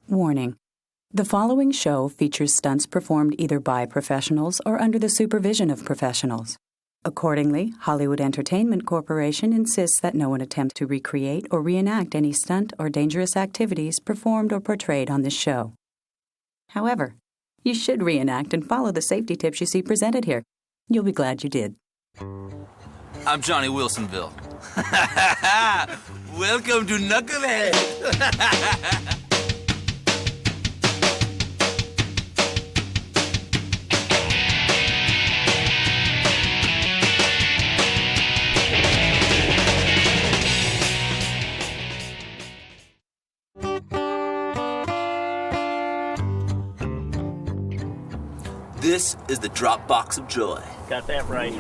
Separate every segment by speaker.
Speaker 1: Warning. The following show features stunts performed either by professionals or under the supervision of professionals. Accordingly, Hollywood Entertainment Corporation insists that no one attempt to recreate or reenact any stunt or dangerous activities performed or portrayed on this show. However, you should reenact and follow the safety tips you see presented here. You'll be glad you did.
Speaker 2: I'm Johnny Wilsonville. Welcome to Knucklehead. This is the drop box of joy.
Speaker 3: Got that right.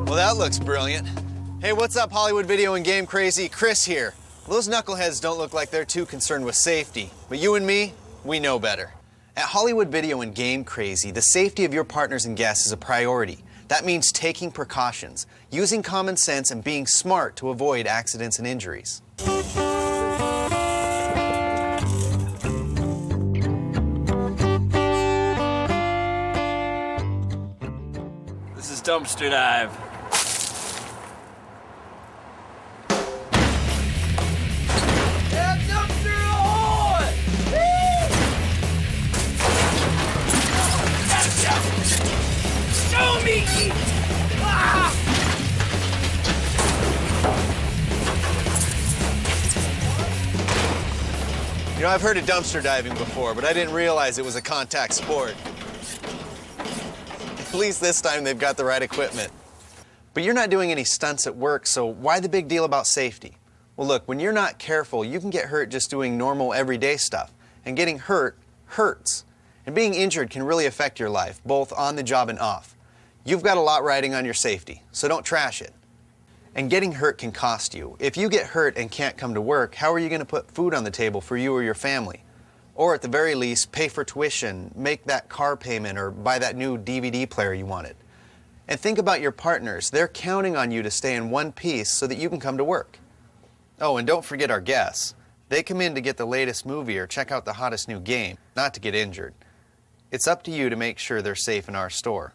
Speaker 4: Well, that looks brilliant. Hey, what's up, Hollywood Video and Game Crazy? Chris here. Those knuckleheads don't look like they're too concerned with safety, but you and me, we know better. At Hollywood Video and Game Crazy, the safety of your partners and guests is a priority. That means taking precautions, using common sense, and being smart to avoid accidents and injuries.
Speaker 2: This is Dumpster Dive.
Speaker 4: You know, I've heard of dumpster diving before, but I didn't realize it was a contact sport. At least this time they've got the right equipment. But you're not doing any stunts at work, so why the big deal about safety? Well, look, when you're not careful, you can get hurt just doing normal everyday stuff. And getting hurt hurts. And being injured can really affect your life, both on the job and off. You've got a lot riding on your safety, so don't trash it. And getting hurt can cost you. If you get hurt and can't come to work, how are you going to put food on the table for you or your family? Or at the very least, pay for tuition, make that car payment, or buy that new DVD player you wanted. And think about your partners. They're counting on you to stay in one piece so that you can come to work. Oh, and don't forget our guests. They come in to get the latest movie or check out the hottest new game, not to get injured. It's up to you to make sure they're safe in our store.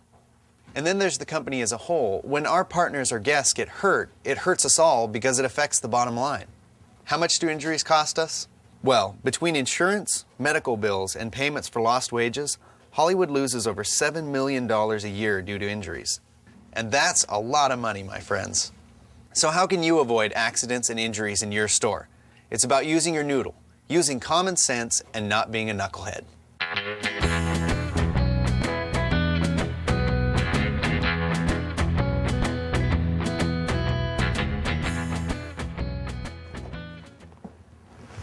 Speaker 4: And then there's the company as a whole. When our partners or guests get hurt, it hurts us all because it affects the bottom line. How much do injuries cost us? Well, between insurance, medical bills, and payments for lost wages, Hollywood loses over $7 million a year due to injuries. And that's a lot of money, my friends. So how can you avoid accidents and injuries in your store? It's about using your noodle, using common sense, and not being a knucklehead.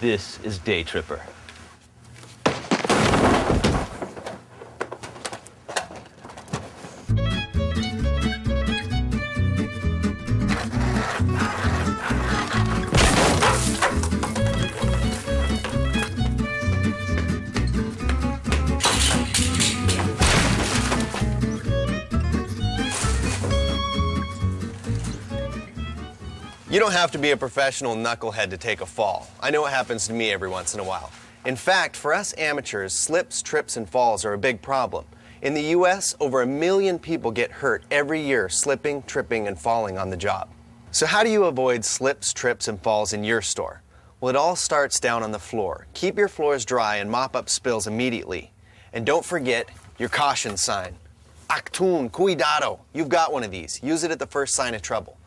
Speaker 2: This is Day Tripper.
Speaker 4: You don't have to be a professional knucklehead to take a fall. I know it happens to me every once in a while. In fact, for us amateurs, slips, trips, and falls are a big problem. In the U.S., over 1 million people get hurt every year slipping, tripping, and falling on the job. So how do you avoid slips, trips, and falls in your store? Well, it all starts down on the floor. Keep your floors dry and mop up spills immediately. And don't forget your caution sign. Actun, cuidado. You've got one of these. Use it at the first sign of trouble.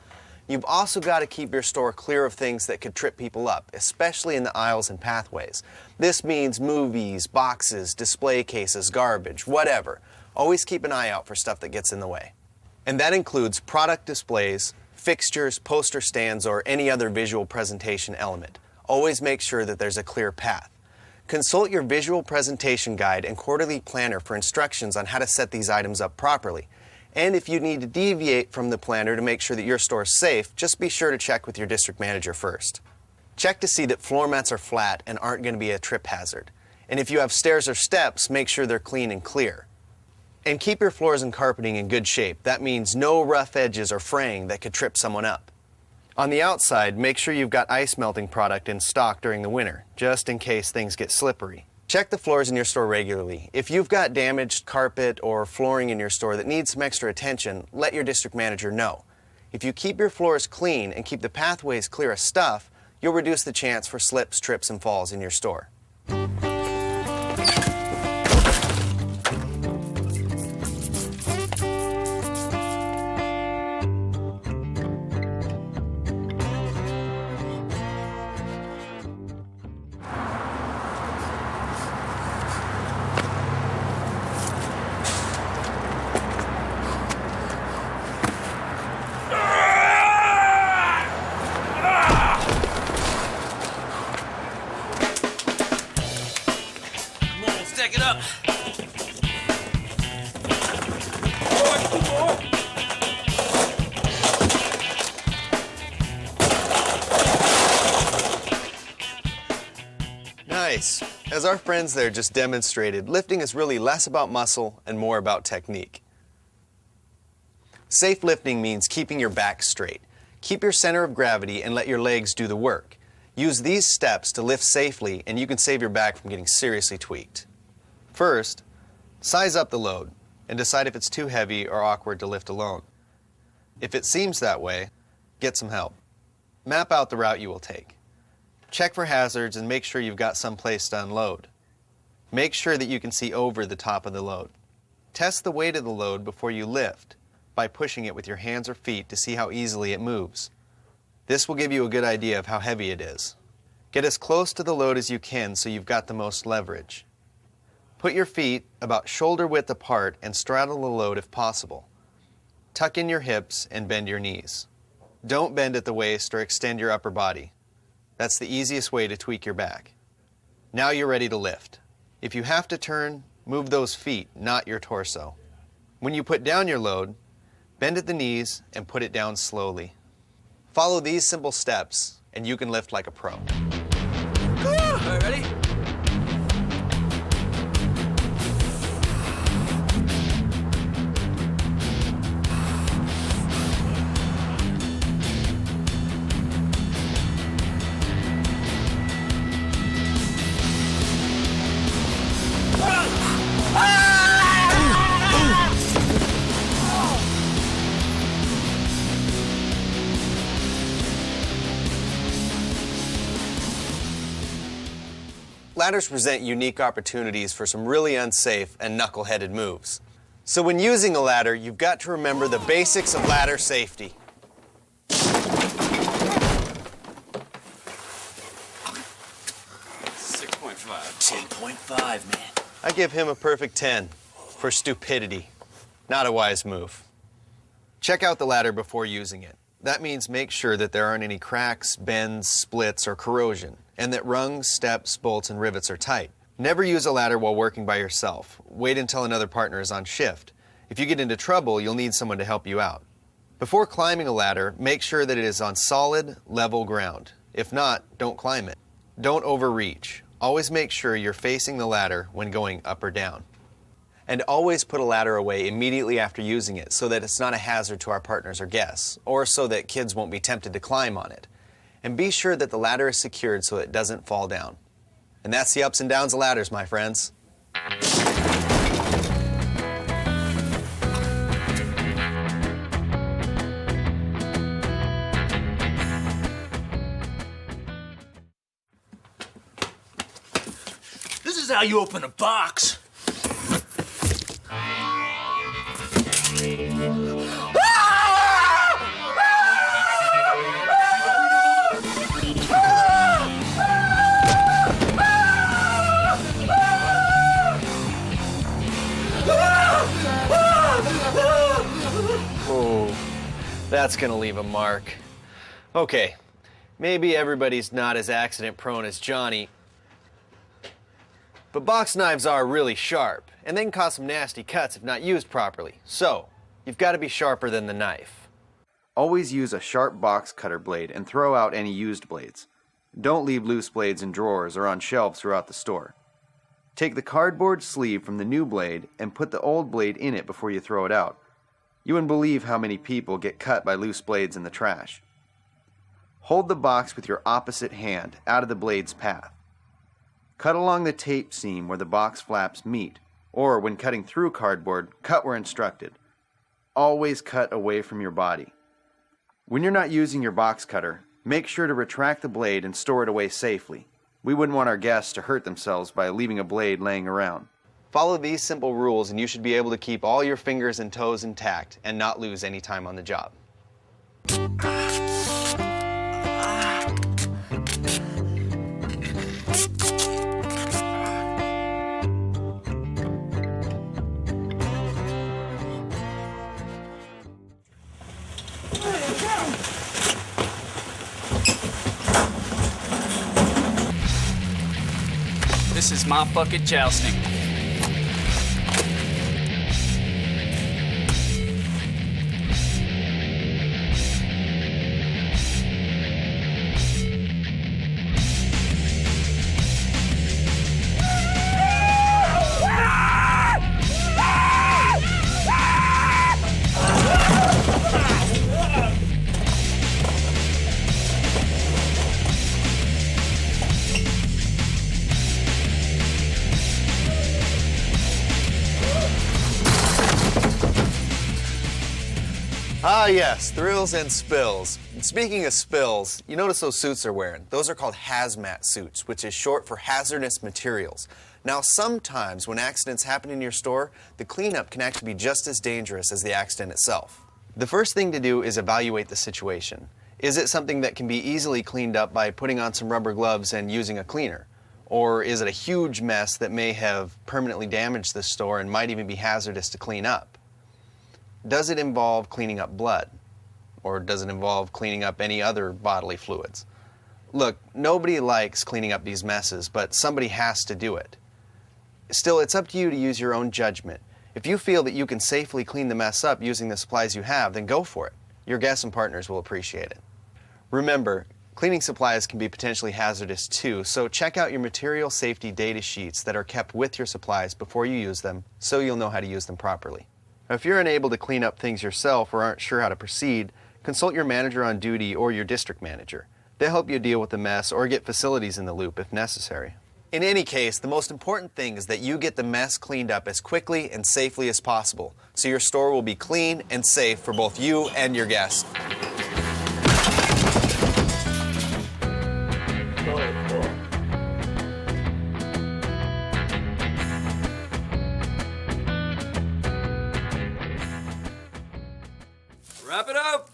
Speaker 4: You've also got to keep your store clear of things that could trip people up, especially in the aisles and pathways. This means movies, boxes, display cases, garbage, whatever. Always keep an eye out for stuff that gets in the way. And that includes product displays, fixtures, poster stands, or any other visual presentation element. Always make sure that there's a clear path. Consult your visual presentation guide and quarterly planner for instructions on how to set these items up properly. And if you need to deviate from the planner to make sure that your store is safe, just be sure to check with your district manager first. Check to see that floor mats are flat and aren't going to be a trip hazard. And if you have stairs or steps, make sure they're clean and clear. And keep your floors and carpeting in good shape. That means no rough edges or fraying that could trip someone up. On the outside, make sure you've got ice melting product in stock during the winter, just in case things get slippery. Check the floors in your store regularly. If you've got damaged carpet or flooring in your store that needs some extra attention, let your district manager know. If you keep your floors clean and keep the pathways clear of stuff, you'll reduce the chance for slips, trips, and falls in your store.
Speaker 2: Stack it up.
Speaker 4: Nice. As our friends there just demonstrated, lifting is really less about muscle and more about technique. Safe lifting means keeping your back straight. Keep your center of gravity and let your legs do the work. Use these steps to lift safely, and you can save your back from getting seriously tweaked. First, size up the load and decide if it's too heavy or awkward to lift alone. If it seems that way, get some help. Map out the route you will take. Check for hazards and make sure you've got some place to unload. Make sure that you can see over the top of the load. Test the weight of the load before you lift by pushing it with your hands or feet to see how easily it moves. This will give you a good idea of how heavy it is. Get as close to the load as you can so you've got the most leverage. Put your feet about shoulder width apart and straddle the load if possible. Tuck in your hips and bend your knees. Don't bend at the waist or extend your upper body. That's the easiest way to tweak your back. Now you're ready to lift. If you have to turn, move those feet, not your torso. When you put down your load, bend at the knees and put it down slowly. Follow these simple steps and you can lift like a pro.
Speaker 2: All right, ready?
Speaker 4: Ladders present unique opportunities for some really unsafe and knuckle-headed moves. So when using a ladder, you've got to remember the basics of ladder safety.
Speaker 2: 10.5, man.
Speaker 4: I give him a perfect 10 for stupidity. Not a wise move. Check out the ladder before using it. That means make sure that there aren't any cracks, bends, splits, or corrosion, and that rungs, steps, bolts, and rivets are tight. Never use a ladder while working by yourself. Wait until another partner is on shift. If you get into trouble, you'll need someone to help you out. Before climbing a ladder, make sure that it is on solid, level ground. If not, don't climb it. Don't overreach. Always make sure you're facing the ladder when going up or down. And always put a ladder away immediately after using it so that it's not a hazard to our partners or guests, or so that kids won't be tempted to climb on it. And be sure that the ladder is secured so it doesn't fall down. And that's the ups and downs of ladders, my friends.
Speaker 2: This is how you open a box.
Speaker 4: Oh, that's gonna leave a mark. Okay, maybe everybody's not as accident prone as Johnny, But box knives are really sharp, and they can cause some nasty cuts if not used properly. So, you've got to be sharper than the knife. Always use a sharp box cutter blade and throw out any used blades. Don't leave loose blades in drawers or on shelves throughout the store. Take the cardboard sleeve from the new blade and put the old blade in it before you throw it out. You wouldn't believe how many people get cut by loose blades in the trash. Hold the box with your opposite hand out of the blade's path. Cut along the tape seam where the box flaps meet, or when cutting through cardboard, cut where instructed. Always cut away from your body. When you're not using your box cutter, make sure to retract the blade and store it away safely. We wouldn't want our guests to hurt themselves by leaving a blade laying around. Follow these simple rules and you should be able to keep all your fingers and toes intact and not lose any time on the job.
Speaker 2: This is my bucket jousting.
Speaker 4: Ah yes, thrills and spills. And speaking of spills, you notice those suits they're wearing. Those are called hazmat suits, which is short for hazardous materials. Now sometimes when accidents happen in your store, the cleanup can actually be just as dangerous as the accident itself. The first thing to do is evaluate the situation. Is it something that can be easily cleaned up by putting on some rubber gloves and using a cleaner? Or is it a huge mess that may have permanently damaged the store and might even be hazardous to clean up? Does it involve cleaning up blood? Or does it involve cleaning up any other bodily fluids? Look, nobody likes cleaning up these messes, but somebody has to do it. Still, it's up to you to use your own judgment. If you feel that you can safely clean the mess up using the supplies you have, then go for it. Your guests and partners will appreciate it. Remember, cleaning supplies can be potentially hazardous too, so check out your material safety data sheets that are kept with your supplies before you use them, so you'll know how to use them properly. If you're unable to clean up things yourself or aren't sure how to proceed, consult your manager on duty or your district manager. They'll help you deal with the mess or get facilities in the loop if necessary. In any case, the most important thing is that you get the mess cleaned up as quickly and safely as possible, so your store will be clean and safe for both you and your guests.
Speaker 2: Wrap it up!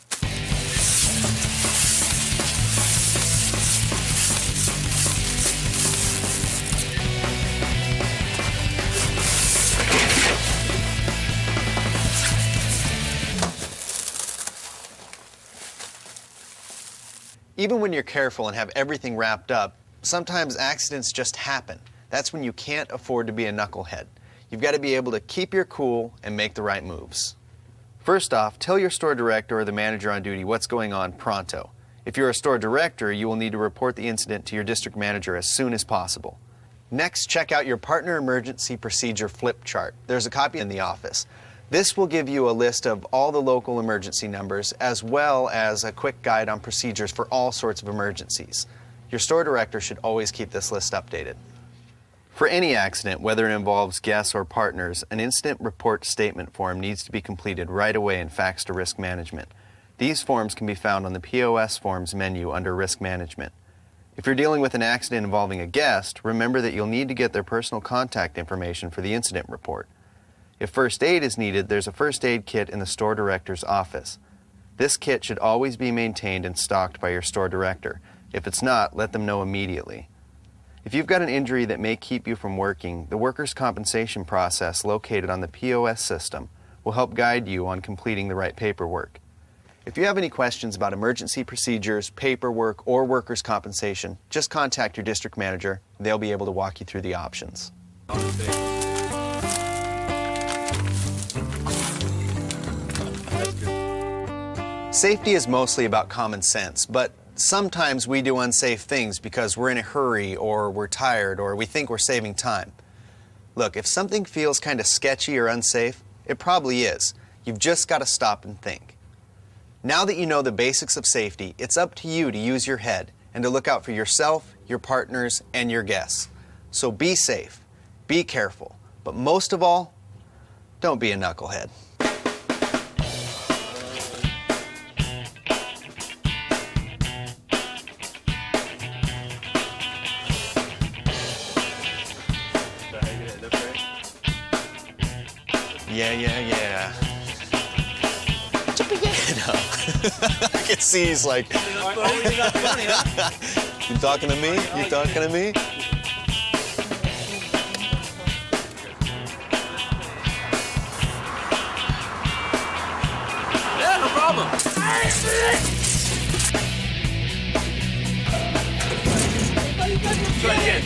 Speaker 4: Even when you're careful and have everything wrapped up, sometimes accidents just happen. That's when you can't afford to be a knucklehead. You've got to be able to keep your cool and make the right moves. First off, tell your store director or the manager on duty what's going on pronto. If you're a store director, you will need to report the incident to your district manager as soon as possible. Next, check out your partner emergency procedure flip chart. There's a copy in the office. This will give you a list of all the local emergency numbers as well as a quick guide on procedures for all sorts of emergencies. Your store director should always keep this list updated. For any accident, whether it involves guests or partners, an incident report statement form needs to be completed right away and faxed to risk management. These forms can be found on the POS forms menu under risk management. If you're dealing with an accident involving a guest, remember that you'll need to get their personal contact information for the incident report. If first aid is needed, there's a first aid kit in the store director's office. This kit should always be maintained and stocked by your store director. If it's not, let them know immediately. If you've got an injury that may keep you from working, the workers' compensation process located on the POS system will help guide you on completing the right paperwork. If you have any questions about emergency procedures, paperwork, or workers' compensation, just contact your district manager. They'll be able to walk you through the options. Safety is mostly about common sense, but sometimes we do unsafe things because we're in a hurry or we're tired or we think we're saving time. Look, if something feels kind of sketchy or unsafe, it probably is. You've just got to stop and think. Now that you know the basics of safety, it's up to you to use your head and to look out for yourself, your partners, and your guests. So be safe, be careful, but most of all, don't be a knucklehead. Yeah. I can see he's like, you talking to me? You talking to me?
Speaker 2: Yeah, no problem. Try again.